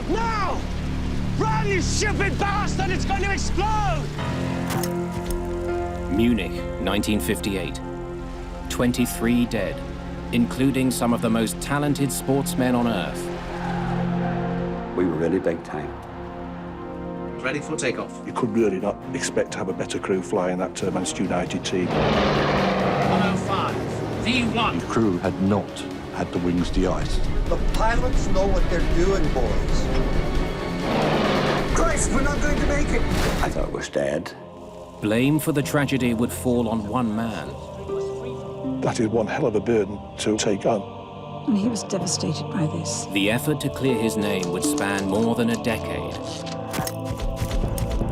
up now! Run, you stupid bastard! It's going to explode! Munich, 1958. 23 dead, including some of the most talented sportsmen on Earth. We were really big time. Ready for takeoff. You could really not expect to have a better crew flying that Manchester United team. 105, V1. The crew had not had the wings de-iced. The pilots know what they're doing, boys. Christ, we're not going to make it. I thought it was dead. Blame for the tragedy would fall on one man. That is one hell of a burden to take on. And he was devastated by this. The effort to clear his name would span more than a decade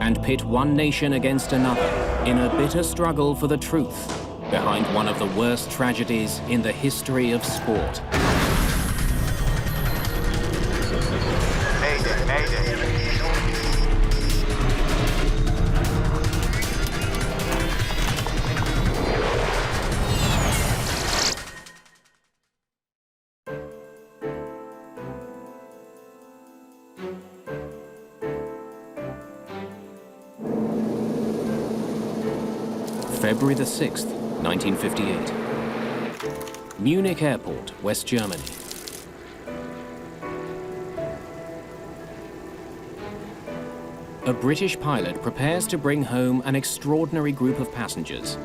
and pit one nation against another in a bitter struggle for the truth behind one of the worst tragedies in the history of sport. Mayday, Mayday. February the 6th, 1958. Munich Airport, West Germany. A British pilot prepares to bring home an extraordinary group of passengers.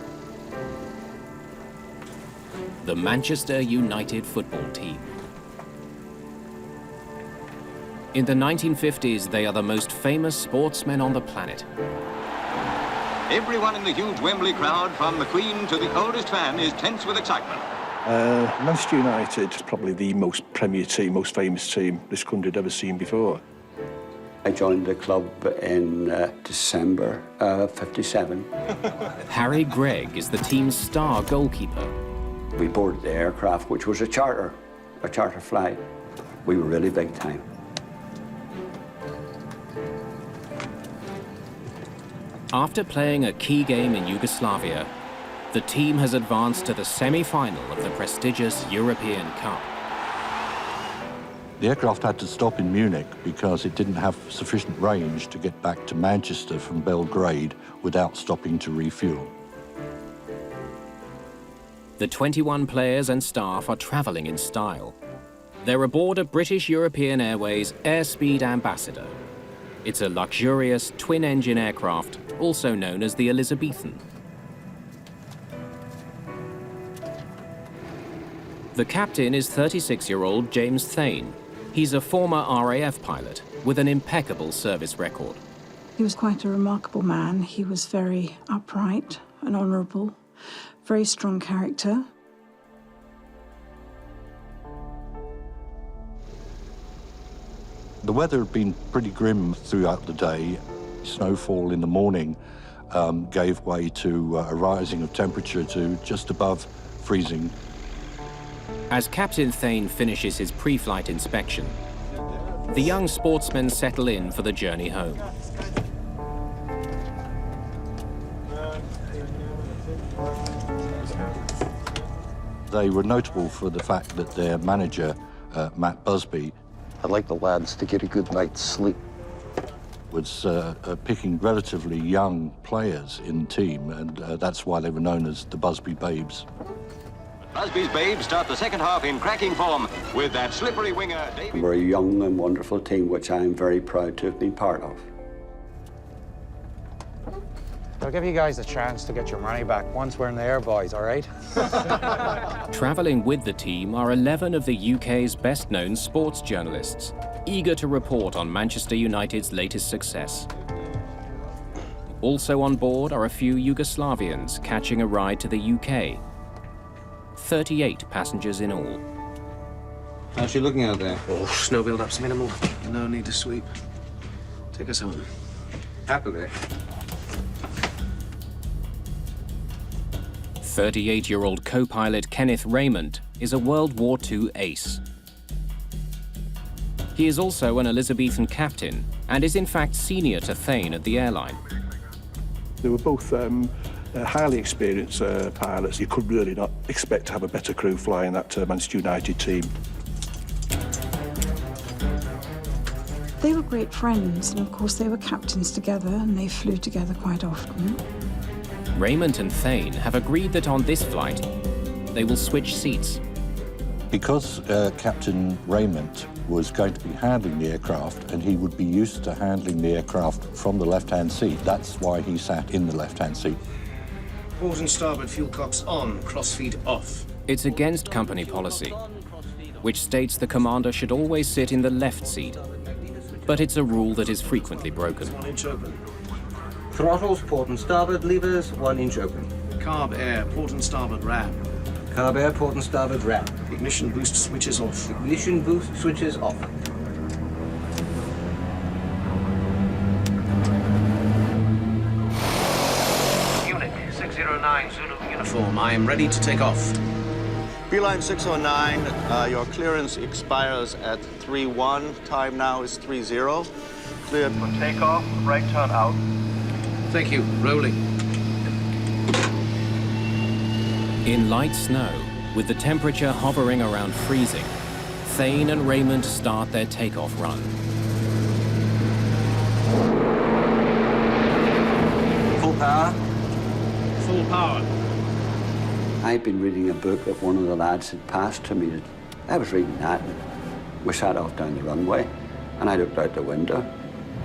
The Manchester United football team. In the 1950s, they are the most famous sportsmen on the planet. Everyone in the huge Wembley crowd, from the Queen to the oldest fan, is tense with excitement. Manchester United is probably the most premier team, most famous team this country had ever seen before. I joined the club in December of '57. Harry Gregg is the team's star goalkeeper. We boarded the aircraft, which was a charter flight. We were really big time. After playing a key game in Yugoslavia, the team has advanced to the semi-final of the prestigious European Cup. The aircraft had to stop in Munich because it didn't have sufficient range to get back to Manchester from Belgrade without stopping to refuel. The 21 players and staff are traveling in style. They're aboard a British European Airways Airspeed Ambassador. It's a luxurious twin-engine aircraft, also known as the Elizabethan. The captain is 36-year-old James Thain. He's a former RAF pilot with an impeccable service record. He was quite a remarkable man. He was very upright and honourable, very strong character. The weather had been pretty grim throughout the day. Snowfall in the morning gave way to a rising of temperature to just above freezing. As Captain Thain finishes his pre-flight inspection, the young sportsmen settle in for the journey home. They were notable for the fact that their manager, Matt Busby, I'd like the lads to get a good night's sleep. Was picking relatively young players in the team, and that's why they were known as the Busby Babes. Busby's Babes start the second half in cracking form with that slippery winger, David. We're a young and wonderful team, which I'm very proud to have been part of. I'll give you guys a chance to get your money back once we're in the air, boys, all right? Travelling with the team are 11 of the UK's best-known sports journalists, eager to report on Manchester United's latest success. Also on board are a few Yugoslavians catching a ride to the UK. 38 passengers in all. How's she looking out there? Oh, snow build-up's minimal. No need to sweep. Take us home. Happily. 38-year-old co-pilot Kenneth Raymond is a World War II ace. He is also an Elizabethan captain and is in fact senior to Thain at the airline. They were both highly experienced pilots. You could really not expect to have a better crew flying that Manchester United team. They were great friends, and of course they were captains together, and they flew together quite often. Raymond and Thain have agreed that on this flight, they will switch seats. Because Captain Raymond was going to be handling the aircraft and he would be used to handling the aircraft from the left-hand seat, that's why he sat in the left-hand seat. Port and starboard fuel cocks on, crossfeed off. It's against company policy, which states the commander should always sit in the left seat. But it's a rule that is frequently broken. 1 inch open. Throttles, port and starboard, levers, 1 inch open. Carb air, port and starboard ram. Carb air, port and starboard ram. Ignition boost switches off. Ignition boost switches off. Munich, 609, Zulu uniform. I am ready to take off. Beeline 609, your clearance expires at 3-1. Time now is 3-0. Cleared for takeoff, right turn out. Thank you. Rolling. In light snow, with the temperature hovering around freezing, Thain and Raymond start their takeoff run. Full power. Full power. I'd been reading a book that one of the lads had passed to me. I was reading that, and we sat off down the runway, and I looked out the window.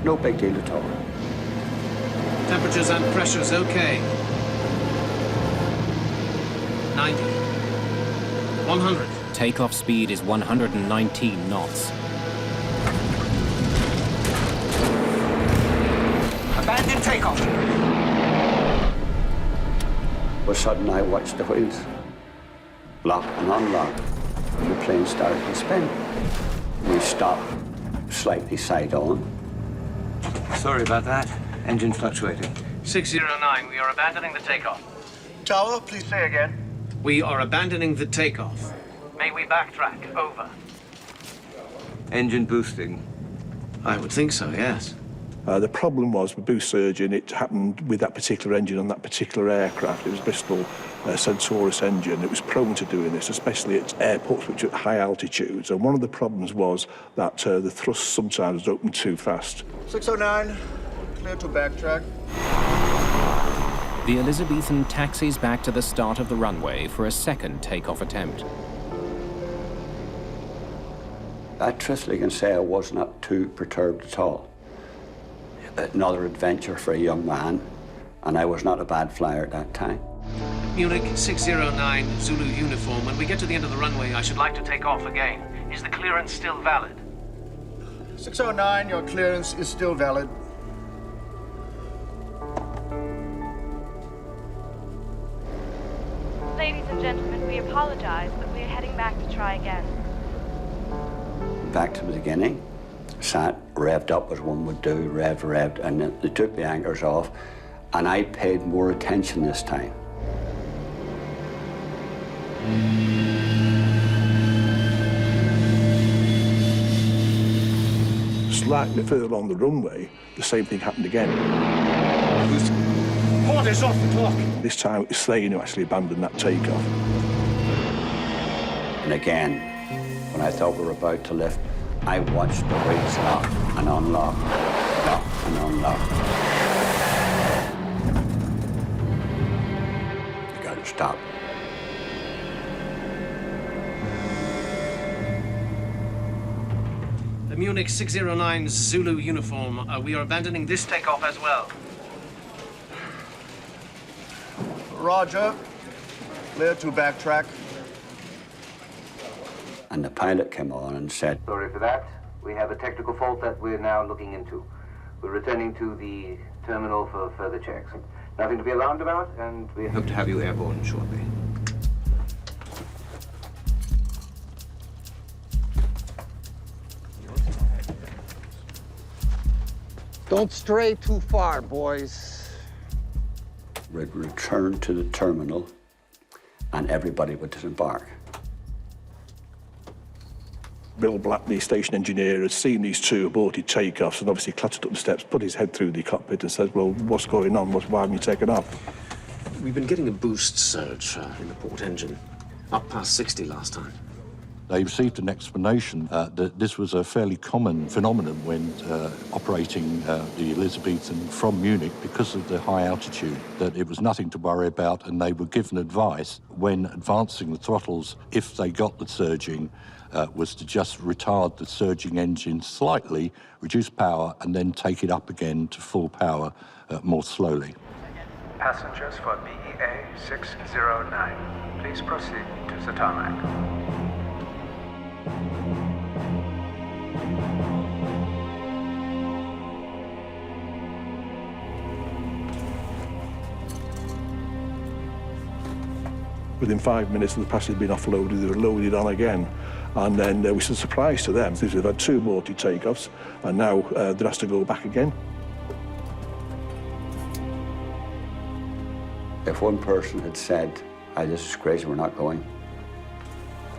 No big deal at all. Temperatures and pressures okay. 90. 100. Takeoff speed is 119 knots. Abandon takeoff. But suddenly I watched the wheels lock and unlock, and the plane started to spin. We stopped slightly side on. Sorry about that. Engine fluctuating. 609, we are abandoning the takeoff. Tower, please say again. We are abandoning the takeoff. May we backtrack? Over. Engine boosting. I would think so, yes. The problem was with boost surging, it happened with that particular engine on that particular aircraft. It was Bristol Centaurus engine. It was prone to doing this, especially at airports which are at high altitudes. And one of the problems was that the thrust sometimes was opened too fast. 609, clear to backtrack. The Elizabethan taxis back to the start of the runway for a second takeoff attempt. I truthfully can say I was not too perturbed at all. Another adventure for a young man, and I was not a bad flyer at that time. Munich, 609, Zulu uniform. When we get to the end of the runway, I should like to take off again. Is the clearance still valid? 609, your clearance is still valid. Ladies and gentlemen, we apologize, but we are heading back to try again. Back to the beginning. Sat, revved up as one would do, revved, and then they took the anchors off, and I paid more attention this time. Slightly further along the runway, the same thing happened again. Port is off the clock. This time it was Thain who actually abandoned that takeoff. And again, when I thought we were about to lift, I watched the wheels lock and unlock, lock and unlock. You gotta stop. The Munich 609 Zulu uniform. We are abandoning this takeoff as well. Roger. Clear to backtrack. And the pilot came on and said, Sorry for that. We have a technical fault that we're now looking into. We're returning to the terminal for further checks. Nothing to be alarmed about, and we hope to have you airborne shortly. Don't stray too far, boys. we'd return to the terminal and everybody would disembark. Bill Black, the station engineer, had seen these two aborted takeoffs and obviously clattered up the steps, put his head through the cockpit and said, well, what's going on? Why haven't you taken off? We've been getting a boost surge in the port engine. Up past 60 last time. They received an explanation that this was a fairly common phenomenon when operating the Elizabethan from Munich because of the high altitude, that it was nothing to worry about, and they were given advice when advancing the throttles, if they got the surging, was to just retard the surging engine slightly, reduce power, and then take it up again to full power more slowly. Passengers for BEA 609, please proceed to the tarmac. Within 5 minutes of the passengers being offloaded, they were loaded on again. And then it was a surprise to them. They've had 2 aborted takeoffs, and now they're asked to go back again. If one person had said, this is crazy, we're not going,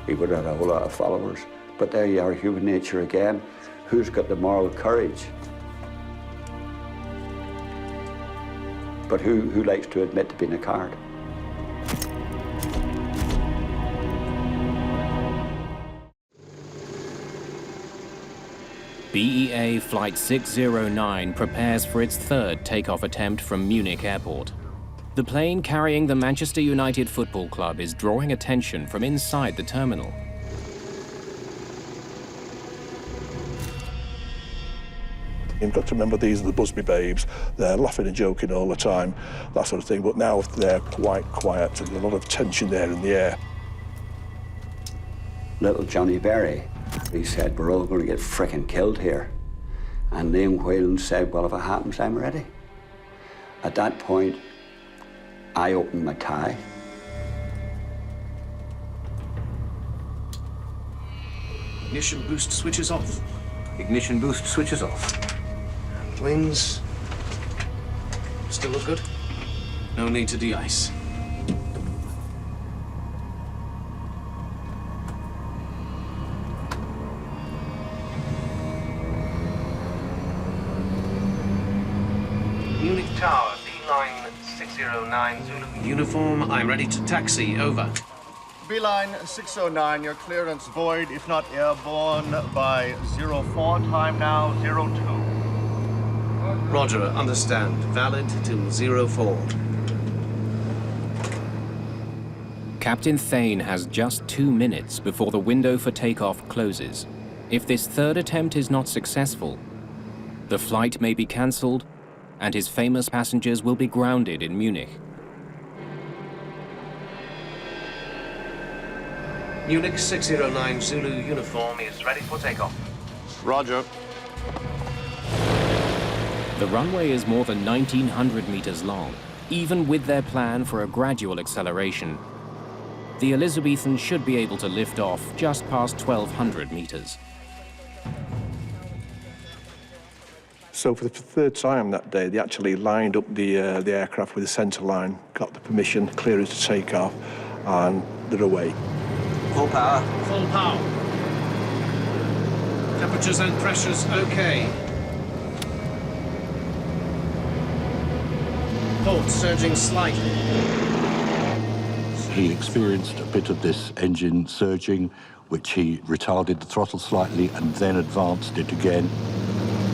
he would have had a whole lot of followers. But there you are, human nature again. Who's got the moral courage? But who likes to admit to being a coward? BEA Flight 609 prepares for its 3rd takeoff attempt from Munich Airport. The plane carrying the Manchester United Football Club is drawing attention from inside the terminal. You've got to remember, these are the Busby babes. They're laughing and joking all the time, that sort of thing. But now they're quite quiet, and there's a lot of tension there in the air. Little Johnny Berry, he said, we're all going to get frickin' killed here. And Liam Whelan said, well, if it happens, I'm ready. At that point, I opened my tie. Ignition boost switches off. Ignition boost switches off. Wings still look good. No need to de-ice. Munich Tower, B-line 609 Zulu uniform. I'm ready to taxi. Over. B-line 609, your clearance void, if not airborne, by 04, time now 02. Roger, understand. Valid till 04. Captain Thain has just 2 minutes before the window for takeoff closes. If this 3rd attempt is not successful, the flight may be cancelled and his famous passengers will be grounded in Munich. Munich 609 Zulu uniform is ready for takeoff. Roger. The runway is more than 1,900 meters long, even with their plan for a gradual acceleration. The Elizabethan should be able to lift off just past 1,200 meters. So for the 3rd time that day, they actually lined up the aircraft with the centre line, got the permission, clearance to take off, and they're away. Full power. Full power. Temperatures and pressures okay. Port surging slightly. He experienced a bit of this engine surging, which he retarded the throttle slightly and then advanced it again.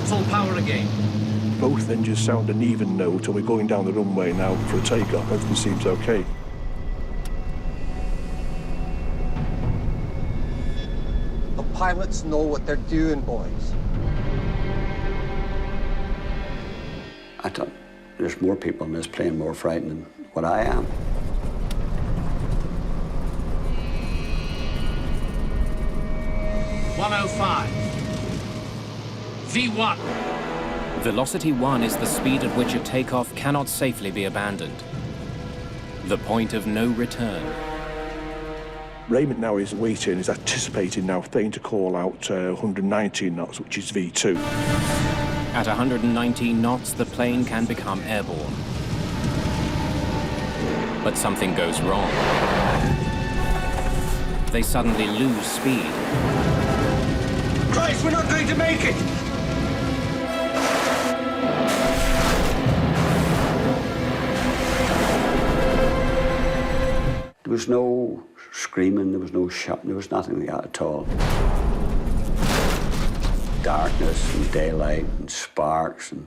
Full power again. Both engines sound an even note, and we're going down the runway now for a takeoff. Everything seems okay. The pilots know what they're doing, boys. I thought, there's more people in this plane more frightened than what I am. .105. V1. Velocity 1 is the speed at which a takeoff cannot safely be abandoned. The point of no return. Raymond now is waiting, is anticipating now Thain to call out 119 knots, which is V2. At 119 knots, the plane can become airborne. But something goes wrong. They suddenly lose speed. Christ, we're not going to make it! There was no screaming, there was no shouting, there was nothing like that at all. Darkness and daylight and sparks and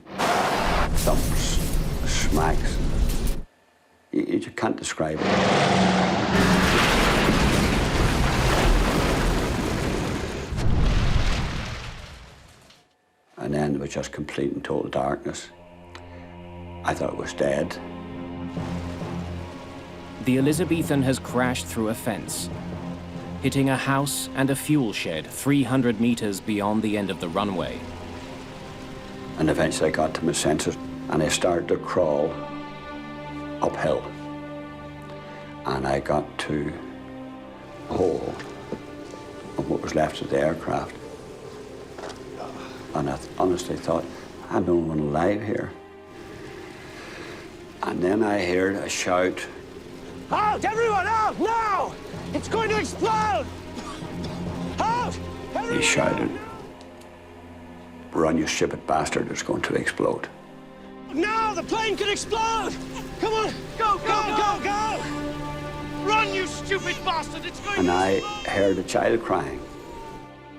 thumps, smacks. You just can't describe it. And then it was just complete and total darkness. I thought it was dead. The Elizabethan has crashed through a fence, hitting a house and a fuel shed 300 meters beyond the end of the runway. And eventually I got to my senses and I started to crawl uphill. And I got to a hole of what was left of the aircraft. And I honestly thought, I'm the only one alive here. And then I heard a shout. Out! Everyone out! Now! It's going to explode! Out! Everyone He shouted, run, you stupid bastard, it's going to explode. Now! The plane could explode! Come on! Go, go, go, go! Run, you stupid bastard! It's going And to I explode! heard a child crying.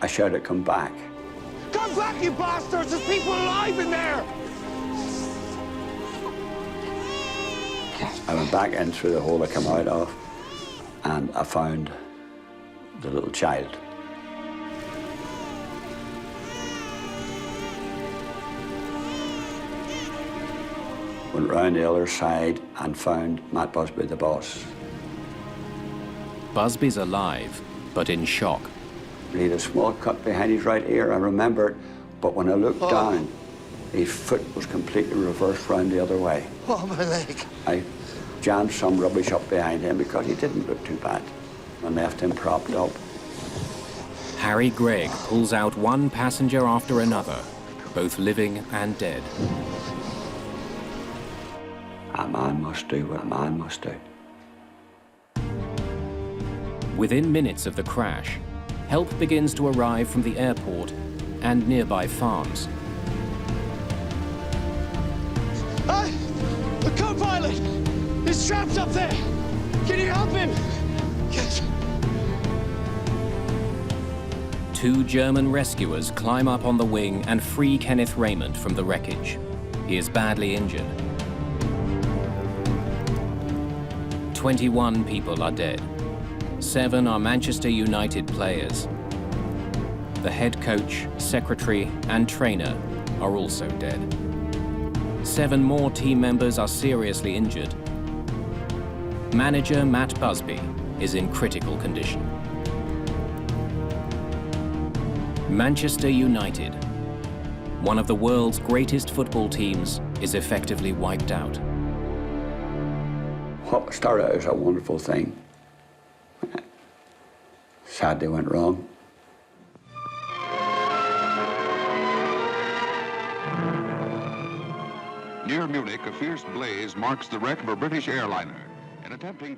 I shouted, come back. Come back, you bastards! There's people alive in there! I went back in through the hole I came out of, and I found the little child. Went round the other side and found Matt Busby, the boss. Busby's alive, but in shock. He had a small cut behind his right ear, I remember it, but when I looked down, his foot was completely reversed round the other way. Oh, my leg. I jammed some rubbish up behind him because he didn't look too bad and left him propped up. Harry Gregg pulls out one passenger after another, both living and dead. A man must do what a man must do. Within minutes of the crash, help begins to arrive from the airport and nearby farms. The co-pilot is trapped up there. Can you help him? Yes. Two German rescuers climb up on the wing and free Kenneth Raymond from the wreckage. He is badly injured. 21 people are dead. 7 are Manchester United players. The head coach, secretary, and trainer are also dead. 7 more team members are seriously injured. Manager Matt Busby is in critical condition. Manchester United, one of the world's greatest football teams, is effectively wiped out. What started out as a wonderful thing sadly went wrong. Near Munich, a fierce blaze marks the wreck of a British airliner.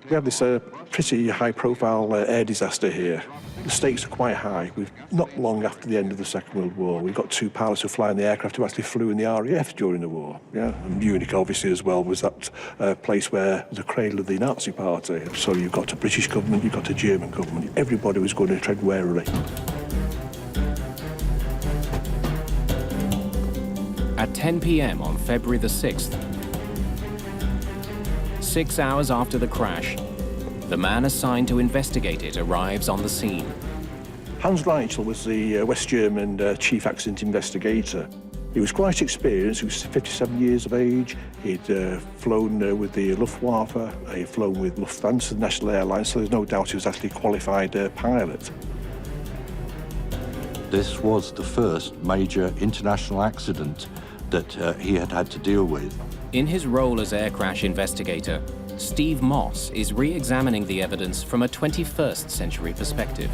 We had this pretty high-profile air disaster here. The stakes are quite high. Not long after the end of the Second World War, we've got 2 pilots who fly in the aircraft who actually flew in the RAF during the war. Yeah, and Munich, obviously, as well, was that place where the cradle of the Nazi Party. So you've got a British government, you've got a German government. Everybody was going to tread warily. At 10 p.m. on February the 6th, 6 hours after the crash, the man assigned to investigate it arrives on the scene. Hans Reichel was the West German chief accident investigator. He was quite experienced. He was 57 years of age. He'd flown with the Luftwaffe. He'd flown with Lufthansa, the national airline, so there's no doubt he was actually a qualified pilot. This was the first major international accident that he had had to deal with. In his role as air crash investigator, Steve Moss is re-examining the evidence from a 21st century perspective.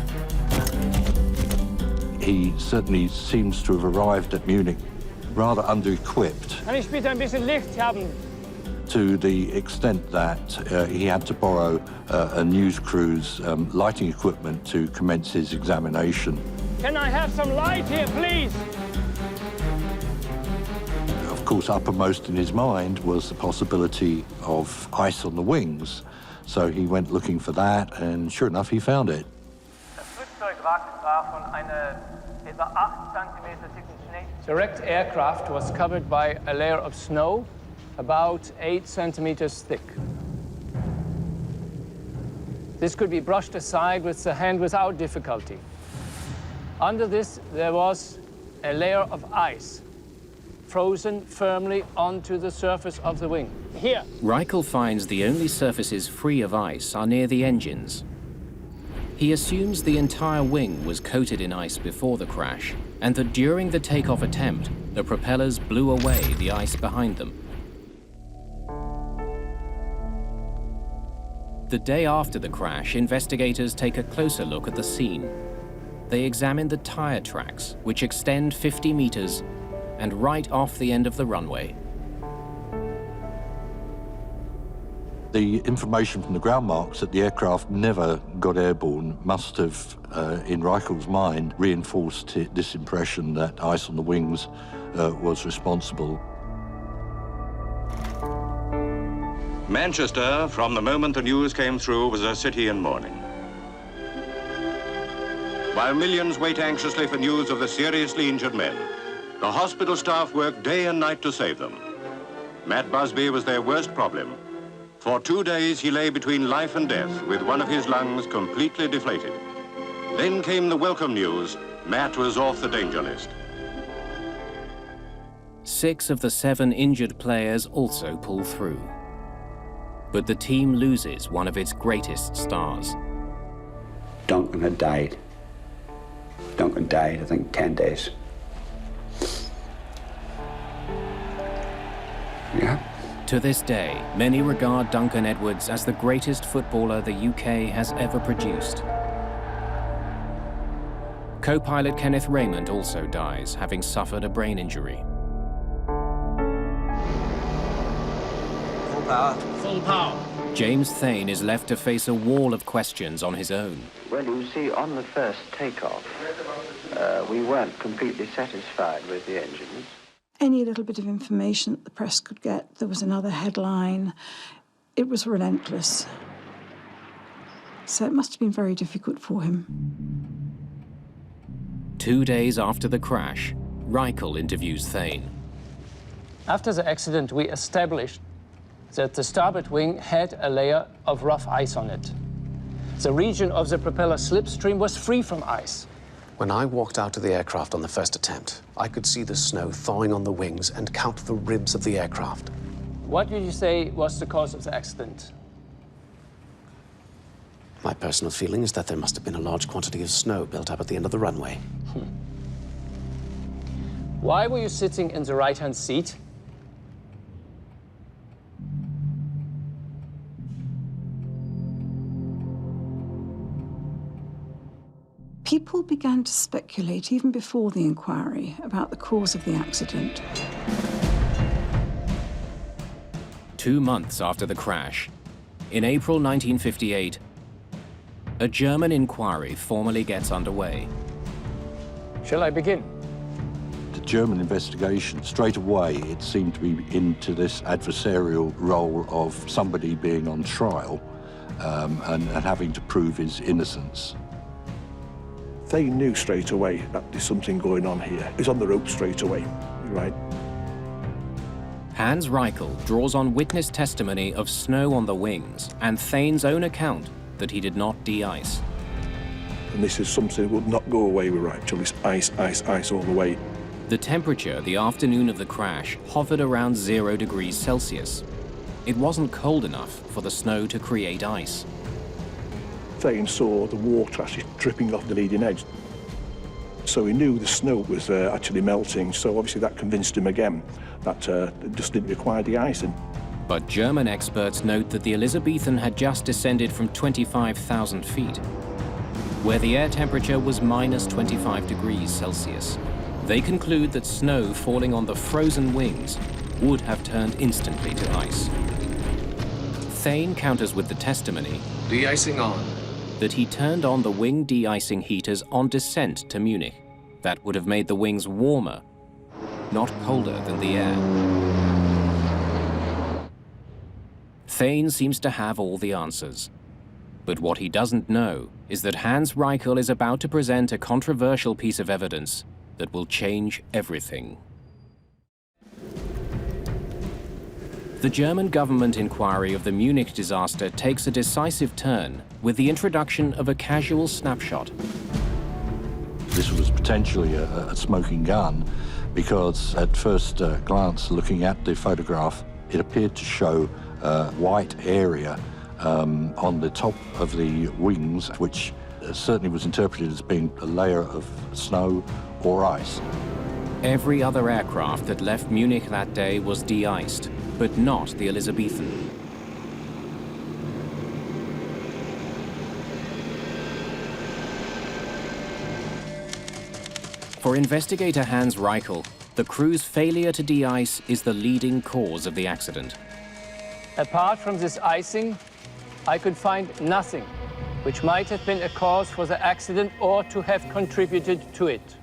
He certainly seems to have arrived at Munich rather under-equipped, Kann ich bitte ein bisschen Licht haben? to the extent that he had to borrow a news crew's lighting equipment to commence his examination. Can I have some light here, please? Of course, uppermost in his mind was the possibility of ice on the wings. So he went looking for that, and sure enough, he found it. The wrecked aircraft was covered by a layer of snow about 8 centimeters thick. This could be brushed aside with the hand without difficulty. Under this, there was a layer of ice, frozen firmly onto the surface of the wing. Here. Reichel finds the only surfaces free of ice are near the engines. He assumes the entire wing was coated in ice before the crash, and that during the takeoff attempt, the propellers blew away the ice behind them. The day after the crash, investigators take a closer look at the scene. They examine the tire tracks, which extend 50 meters and right off the end of the runway. The information from the ground marks that the aircraft never got airborne must have, in Reichel's mind, reinforced this impression that ice on the wings was responsible. Manchester, from the moment the news came through, was a city in mourning. While millions wait anxiously for news of the seriously injured men, the hospital staff worked day and night to save them. Matt Busby was their worst problem. For 2 days, he lay between life and death with one of his lungs completely deflated. Then came the welcome news: Matt was off the danger list. 6 of the 7 injured players also pull through. But the team loses one of its greatest stars. Duncan had died. Duncan died, I think, 10 days. Yeah. To this day, many regard Duncan Edwards as the greatest footballer the UK has ever produced. Co-pilot Kenneth Raymond also dies, having suffered a brain injury. Full power. Full power. James Thain is left to face a wall of questions on his own. Well, you see, on the first takeoff, we weren't completely satisfied with the engines. Any little bit of information that the press could get, there was another headline. It was relentless. So it must have been very difficult for him. 2 days after the crash, Reichel interviews Thain. After the accident, we established that the starboard wing had a layer of rough ice on it. The region of the propeller slipstream was free from ice. When I walked out of the aircraft on the first attempt, I could see the snow thawing on the wings and count the ribs of the aircraft. What did you say was the cause of the accident? My personal feeling is that there must have been a large quantity of snow built up at the end of the runway. Why were you sitting in the right-hand seat? People began to speculate, even before the inquiry, about the cause of the accident. 2 months after the crash, in April 1958, a German inquiry formally gets underway. Shall I begin? The German investigation, straight away, it seemed to be into this adversarial role of somebody being on trial and having to prove his innocence. They knew straight away that there's something going on here. He's on the rope straight away, right? Hans Reichel draws on witness testimony of snow on the wings and Thain's own account that he did not de-ice. And this is something that would not go away with Reichel. It's ice, ice, ice all the way. The temperature the afternoon of the crash hovered around 0 degrees Celsius. It wasn't cold enough for the snow to create ice. Thain saw the water actually dripping off the leading edge. So he knew the snow was actually melting, so obviously that convinced him again that it just didn't require de-icing. But German experts note that the Elizabethan had just descended from 25,000 feet, where the air temperature was minus 25 degrees Celsius. They conclude that snow falling on the frozen wings would have turned instantly to ice. Thain counters with the testimony De-icing on. that he turned on the wing de-icing heaters on descent to Munich. That would have made the wings warmer, not colder than the air. Thain seems to have all the answers. But what he doesn't know is that Hans Reichel is about to present a controversial piece of evidence that will change everything. The German government inquiry of the Munich disaster takes a decisive turn with the introduction of a casual snapshot. This was potentially a smoking gun because at first glance, looking at the photograph, it appeared to show a white area on the top of the wings, which certainly was interpreted as being a layer of snow or ice. Every other aircraft that left Munich that day was de-iced, but not the Elizabethan. For investigator Hans Reichel, the crew's failure to de-ice is the leading cause of the accident. Apart from this icing, I could find nothing which might have been a cause for the accident or to have contributed to it.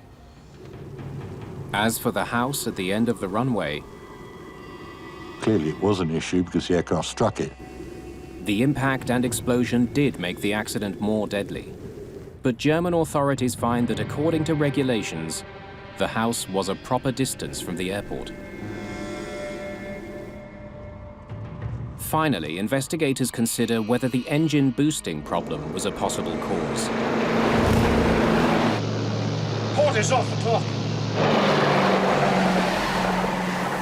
As for the house at the end of the runway, clearly it was an issue because the aircraft struck it. The impact and explosion did make the accident more deadly. But German authorities find that according to regulations, the house was a proper distance from the airport. Finally, investigators consider whether the engine boosting problem was a possible cause. Port is off the clock.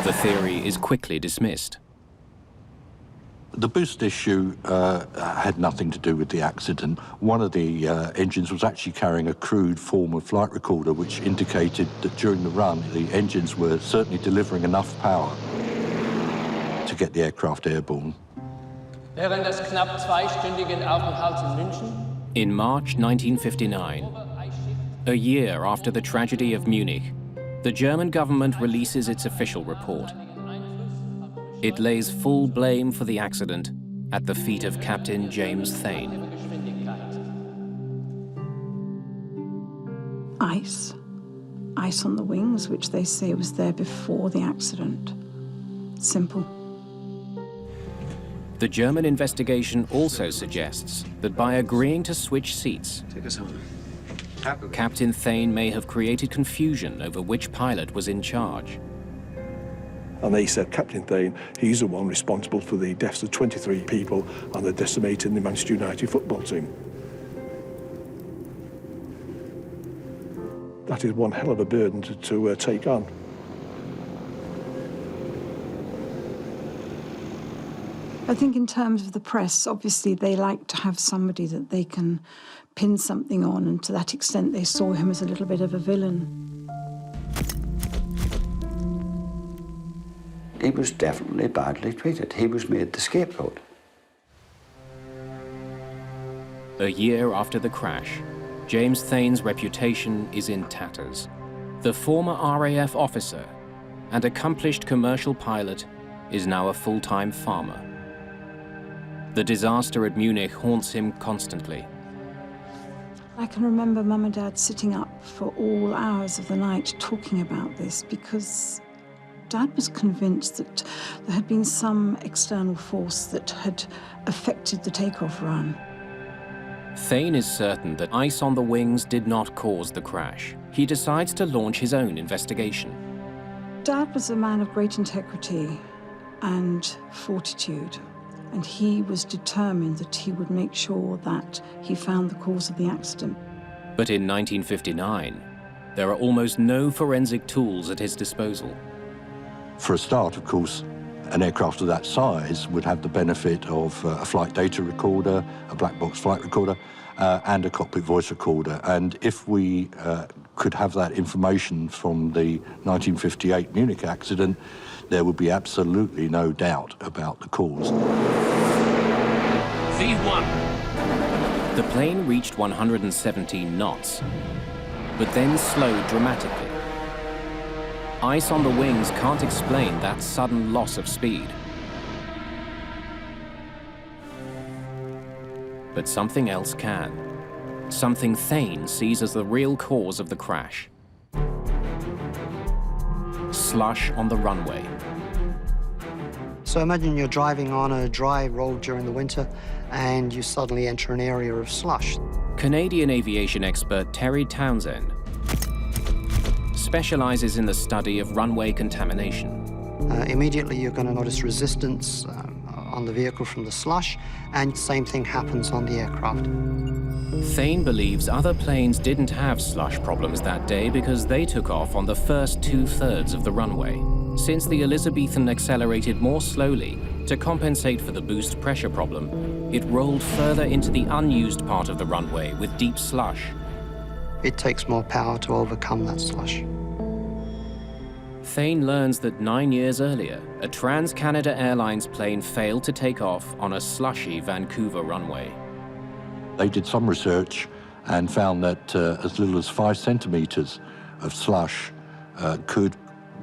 The theory is quickly dismissed. The boost issue had nothing to do with the accident. One of the engines was actually carrying a crude form of flight recorder, which indicated that during the run, the engines were certainly delivering enough power to get the aircraft airborne. Während des knapp zweistündigen Aufenthalts in München, in March 1959, a year after the tragedy of Munich, the German government releases its official report. It lays full blame for the accident at the feet of Captain James Thain. Ice. Ice on the wings, which they say was there before the accident. Simple. The German investigation also suggests that by agreeing to switch seats, Captain Thain may have created confusion over which pilot was in charge. And they said, Captain Thain, he's the one responsible for the deaths of 23 people and the decimating the Manchester United football team. That is one hell of a burden to take on. I think in terms of the press, obviously they like to have somebody that they can pin something on, and to that extent they saw him as a little bit of a villain. He was definitely badly treated. He was made the scapegoat. A year after the crash, James Thain's reputation is in tatters. The former RAF officer and accomplished commercial pilot is now a full-time farmer. The disaster at Munich haunts him constantly. I can remember Mum and Dad sitting up for all hours of the night talking about this because Dad was convinced that there had been some external force that had affected the takeoff run. Thain is certain that ice on the wings did not cause the crash. He decides to launch his own investigation. Dad was a man of great integrity and fortitude, and he was determined that he would make sure that he found the cause of the accident. But in 1959, there are almost no forensic tools at his disposal. For a start, of course, an aircraft of that size would have the benefit of a flight data recorder, a black box flight recorder, and a cockpit voice recorder. And if we could have that information from the 1958 Munich accident, there would be absolutely no doubt about the cause. V1. The plane reached 117 knots, but then slowed dramatically. Ice on the wings can't explain that sudden loss of speed. But something else can. Something Thain sees as the real cause of the crash. Slush on the runway. So imagine you're driving on a dry road during the winter and you suddenly enter an area of slush. Canadian aviation expert Terry Townsend specializes in the study of runway contamination. Immediately you're going to notice resistance on the vehicle from the slush, and the same thing happens on the aircraft. Thain believes other planes didn't have slush problems that day because they took off on the first 2/3 of the runway. Since the Elizabethan accelerated more slowly to compensate for the boost pressure problem, it rolled further into the unused part of the runway with deep slush. It takes more power to overcome that slush. Thain learns that 9 years earlier, a Trans-Canada Airlines plane failed to take off on a slushy Vancouver runway. They did some research and found that as little as 5 centimeters of slush could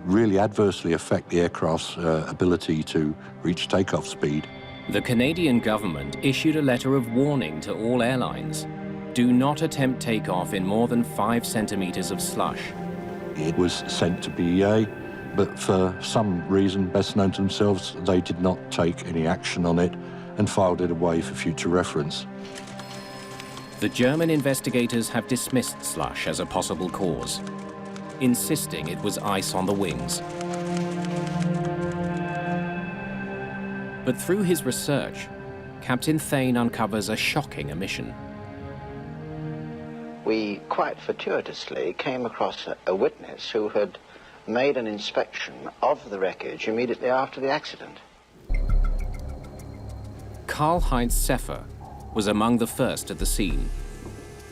really adversely affect the aircraft's ability to reach takeoff speed. The Canadian government issued a letter of warning to all airlines. Do not attempt takeoff in more than 5 centimeters of slush. It was sent to BEA, but for some reason, best known to themselves, they did not take any action on it and filed it away for future reference. The German investigators have dismissed slush as a possible cause, insisting it was ice on the wings. But through his research, Captain Thain uncovers a shocking omission. We quite fortuitously came across a witness who had made an inspection of the wreckage immediately after the accident. Karl-Heinz Seffer was among the first at the scene,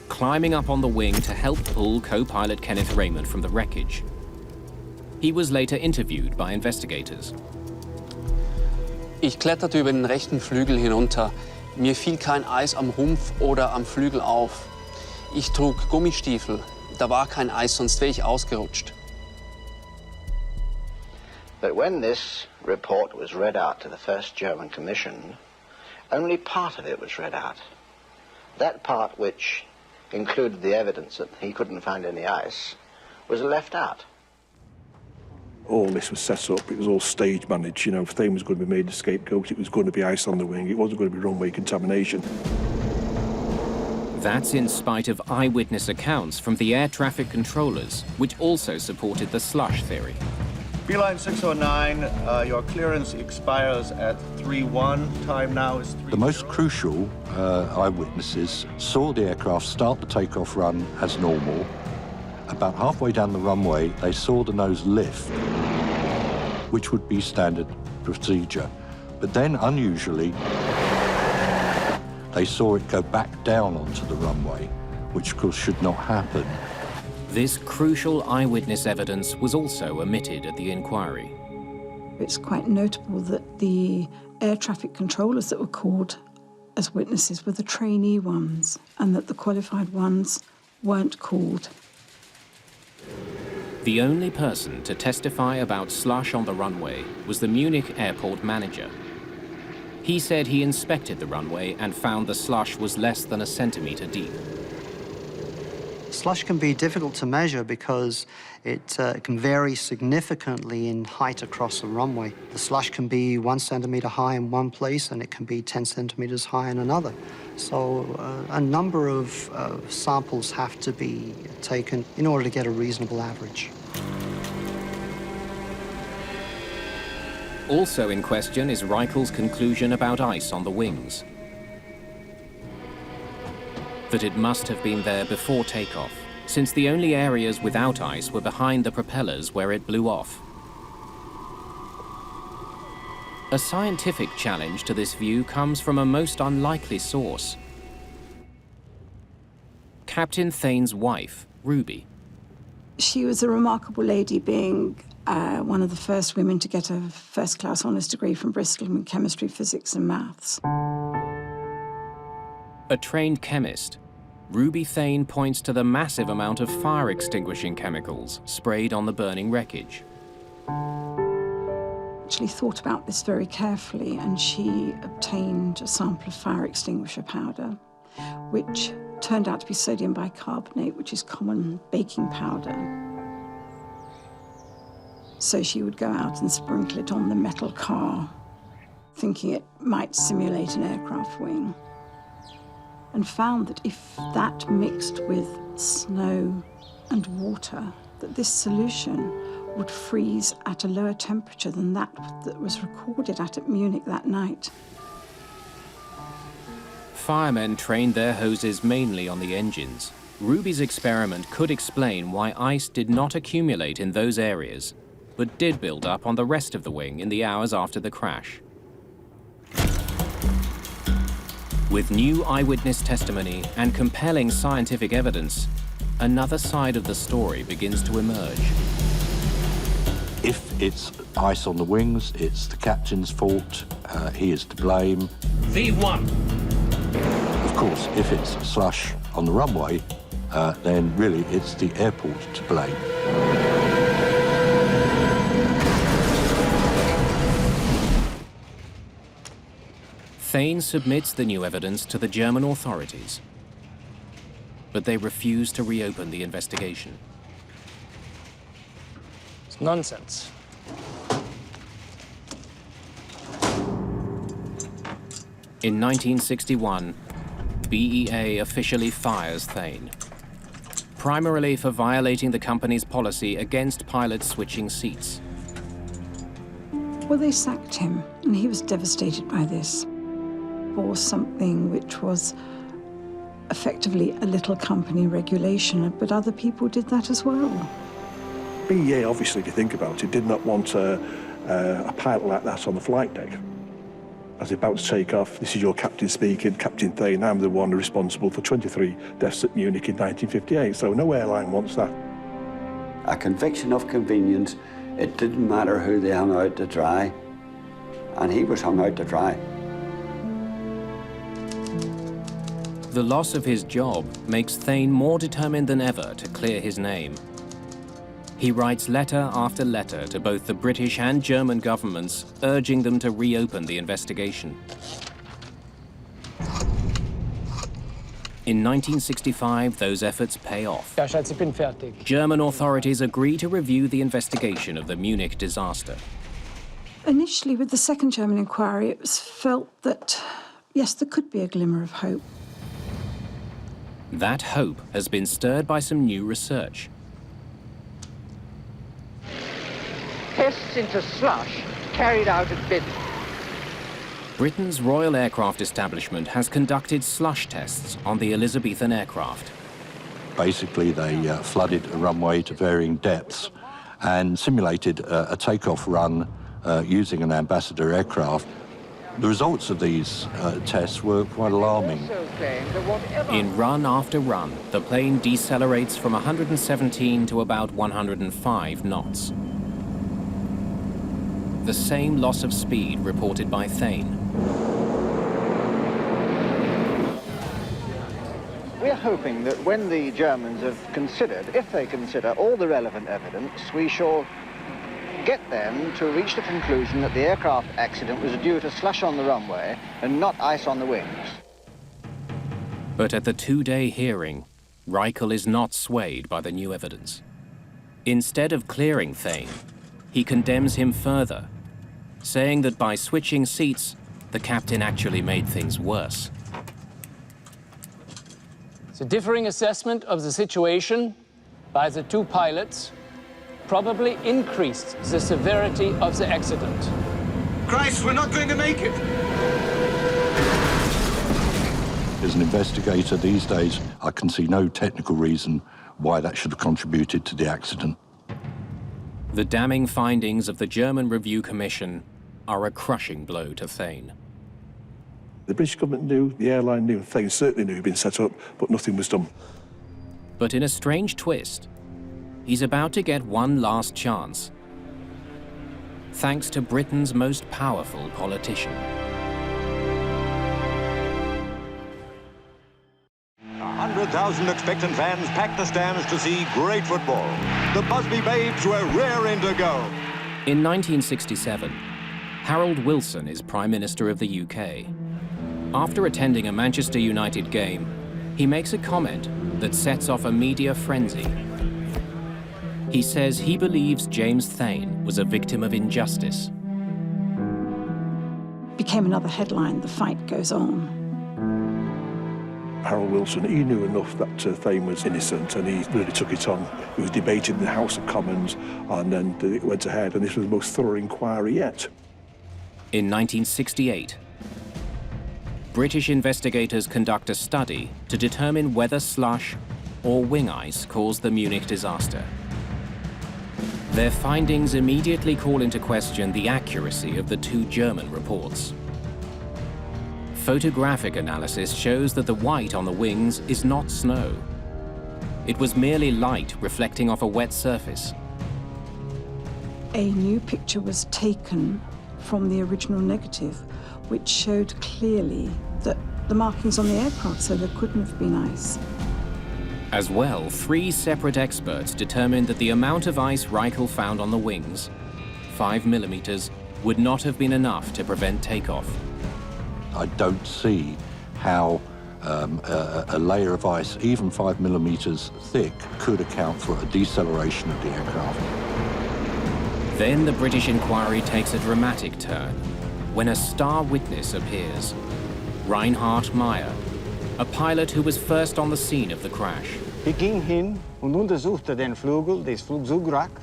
climbing up on the wing to help pull co-pilot Kenneth Raymond from the wreckage. He was later interviewed by investigators. Ich kletterte über den rechten Flügel hinunter. Mir fiel kein Eis am Rumpf oder am Flügel auf. Ich trug Gummistiefel. Da war kein Eis, sonst wäre ich ausgerutscht. But when this report was read out to the first German Commission, only part of it was read out. That part which included the evidence that he couldn't find any ice was left out. All this was set up, it was all stage managed, you know, if Thain was going to be made a scapegoat, it was going to be ice on the wing, it wasn't going to be runway contamination. That's in spite of eyewitness accounts from the air traffic controllers, which also supported the slush theory. Beeline 609, your clearance expires at 3:1. Time now is 3:0. The most crucial eyewitnesses saw the aircraft start the takeoff run as normal. About halfway down the runway, they saw the nose lift, which would be standard procedure. But then, unusually, they saw it go back down onto the runway, which of course should not happen. This crucial eyewitness evidence was also omitted at the inquiry. It's quite notable that the air traffic controllers that were called as witnesses were the trainee ones, and that the qualified ones weren't called. The only person to testify about slush on the runway was the Munich airport manager. He said he inspected the runway and found the slush was less than a centimeter deep. Slush can be difficult to measure because it can vary significantly in height across the runway. The slush can be 1 centimeter high in one place and it can be 10 centimeters high in another. So a number of samples have to be taken in order to get a reasonable average. Also in question is Reichel's conclusion about ice on the wings. That it must have been there before takeoff, since the only areas without ice were behind the propellers where it blew off. A scientific challenge to this view comes from a most unlikely source. Captain Thain's wife, Ruby. She was a remarkable lady, being one of the first women to get a first-class honours degree from Bristol in chemistry, physics and maths. A trained chemist, Ruby Thain points to the massive amount of fire-extinguishing chemicals sprayed on the burning wreckage. Actually thought about this very carefully, and she obtained a sample of fire extinguisher powder, which turned out to be sodium bicarbonate, which is common baking powder. So she would go out and sprinkle it on the metal car thinking it might simulate an aircraft wing, and found that if that mixed with snow and water, that this solution would freeze at a lower temperature than that was recorded at Munich that night. Firemen trained their hoses mainly on the engines. Ruby's experiment could explain why ice did not accumulate in those areas, but did build up on the rest of the wing in the hours after the crash. With new eyewitness testimony and compelling scientific evidence, another side of the story begins to emerge. If it's ice on the wings, it's the captain's fault. He is to blame. V1. Of course, if it's slush on the runway, then really it's the airport to blame. Thain submits the new evidence to the German authorities, but they refuse to reopen the investigation. It's nonsense. In 1961, BEA officially fires Thain, primarily for violating the company's policy against pilots switching seats. Well, they sacked him, and he was devastated by this, for something which was effectively a little company regulation, but other people did that as well. BEA, obviously, if you think about it, did not want a pilot like that on the flight deck. As they're about to take off, this is your captain speaking, Captain Thain, I'm the one responsible for 23 deaths at Munich in 1958, so no airline wants that. A conviction of convenience, it didn't matter who they hung out to dry, and he was hung out to dry. The loss of his job makes Thain more determined than ever to clear his name. He writes letter after letter to both the British and German governments, urging them to reopen the investigation. In 1965, those efforts pay off. Ja, Schatz, ich bin fertig. German authorities agree to review the investigation of the Munich disaster. Initially, with the second German inquiry, it was felt that, yes, there could be a glimmer of hope. That hope has been stirred by some new research. Tests into slush carried out at bid. Britain's Royal Aircraft Establishment has conducted slush tests on the Elizabethan aircraft. Basically, they flooded a runway to varying depths and simulated a takeoff run using an Ambassador aircraft. The results of these tests were quite alarming. In run after run, the plane decelerates from 117 to about 105 knots. The same loss of speed reported by Thain. We're hoping that when the Germans have considered, if they consider all the relevant evidence, we shall get them to reach the conclusion that the aircraft accident was due to slush on the runway and not ice on the wings. But at the two-day hearing, Reichel is not swayed by the new evidence. Instead of clearing Thain, he condemns him further, saying that by switching seats, the captain actually made things worse. The differing assessment of the situation by the two pilots probably increased the severity of the accident. Christ, we're not going to make it! As an investigator these days, I can see no technical reason why that should have contributed to the accident. The damning findings of the German Review Commission are a crushing blow to Thain. The British government knew, the airline knew, Thain certainly knew he'd been set up, but nothing was done. But in a strange twist, he's about to get one last chance, thanks to Britain's most powerful politician. 100,000 expectant fans packed the stands to see great football. The Busby Babes were raring to go. In 1967, Harold Wilson is Prime Minister of the UK. After attending a Manchester United game, he makes a comment that sets off a media frenzy. He says he believes James Thain was a victim of injustice. became another headline, "The fight goes on." Harold Wilson, he knew enough that Thain was innocent, and he really took it on. It was debated in the House of Commons, and then it went ahead, and this was the most thorough inquiry yet. In 1968, British investigators conduct a study to determine whether slush or wing ice caused the Munich disaster. Their findings immediately call into question the accuracy of the two German reports. Photographic analysis shows that the white on the wings is not snow. It was merely light reflecting off a wet surface. A new picture was taken from the original negative, which showed clearly that the markings on the aircraft, so there couldn't have been ice. As well, 3 separate experts determined that the amount of ice Reichel found on the wings, 5 millimeters, would not have been enough to prevent takeoff. I don't see how a layer of ice, even 5 millimeters thick, could account for a deceleration of the aircraft. Then the British inquiry takes a dramatic turn when a star witness appears, Reinhard Meyer, a pilot who was first on the scene of the crash. Ich ging hin und untersuchte den Flügel des Flugzeugwracks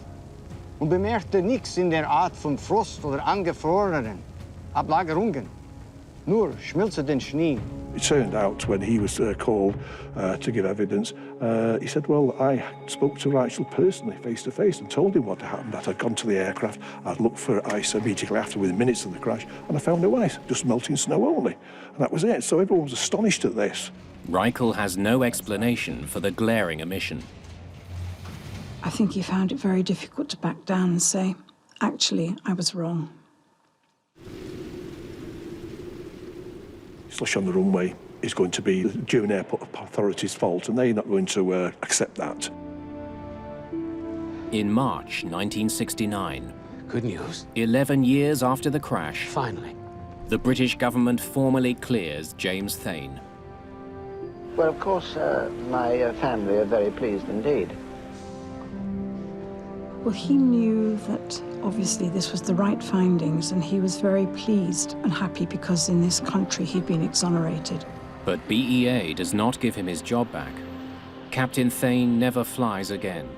und bemerkte nichts in der Art von Frost oder angefrorenen Ablagerungen, nur schmelzenden Schnee. It turned out when he was called to give evidence, he said, well, I spoke to Reichel personally, face to face, and told him what had happened, that I'd gone to the aircraft, I'd looked for ice immediately after, within minutes of the crash, and I found no ice, just melting snow only. And that was it. So everyone was astonished at this. Reichel has no explanation for the glaring omission. I think he found it very difficult to back down and say, actually, I was wrong. Slush on the runway is going to be the German airport authorities' fault, and they're not going to accept that. In March 1969, good news, 11 years after the crash, finally, the British government formally clears James Thain. Well, of course, my family are very pleased indeed. Well, he knew that obviously this was the right findings, and he was very pleased and happy because in this country he'd been exonerated. But BEA does not give him his job back. Captain Thain never flies again.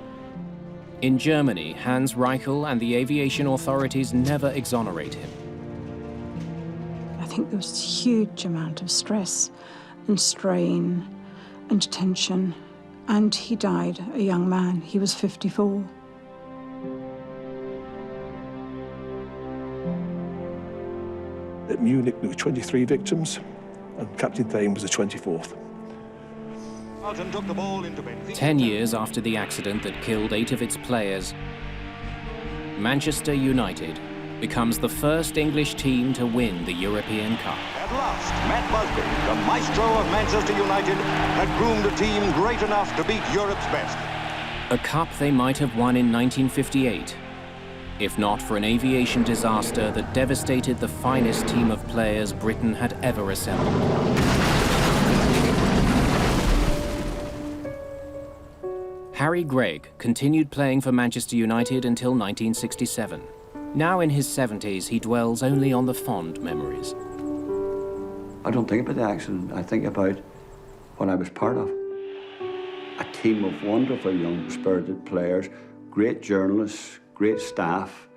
In Germany, Hans Reichel and the aviation authorities never exonerate him. I think there was a huge amount of stress and strain and tension, and he died a young man. He was 54. At Munich, there were 23 victims, and Captain Thain was the 24th. 10 years after the accident that killed 8 of its players, Manchester United becomes the first English team to win the European Cup. At last, Matt Busby, the maestro of Manchester United, had groomed a team great enough to beat Europe's best. A cup they might have won in 1958, if not for an aviation disaster that devastated the finest team of players Britain had ever assembled. Harry Gregg continued playing for Manchester United until 1967. Now in his 70s, he dwells only on the fond memories. I don't think about the accident. I think about what I was part of. A team of wonderful young, spirited players, great journalists, great staff.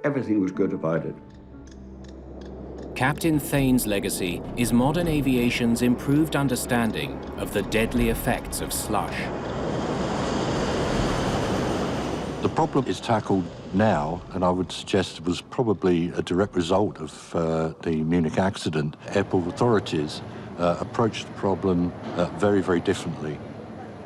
Everything was good about it. Captain Thain's legacy is modern aviation's improved understanding of the deadly effects of slush. The problem is tackled now, and I would suggest it was probably a direct result of the Munich accident. Airport authorities approached the problem very, very differently.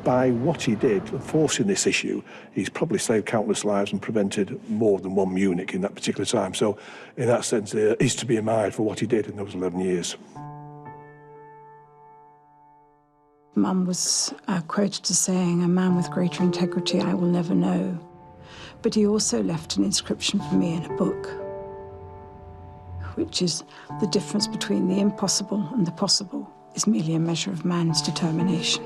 By what he did, forcing this issue, he's probably saved countless lives and prevented more than one Munich in that particular time. So in that sense, there is to be admired for what he did in those 11 years. Mum was quoted as saying, "A man with greater integrity I will never know." But he also left an inscription for me in a book, which is the difference between the impossible and the possible is merely a measure of man's determination.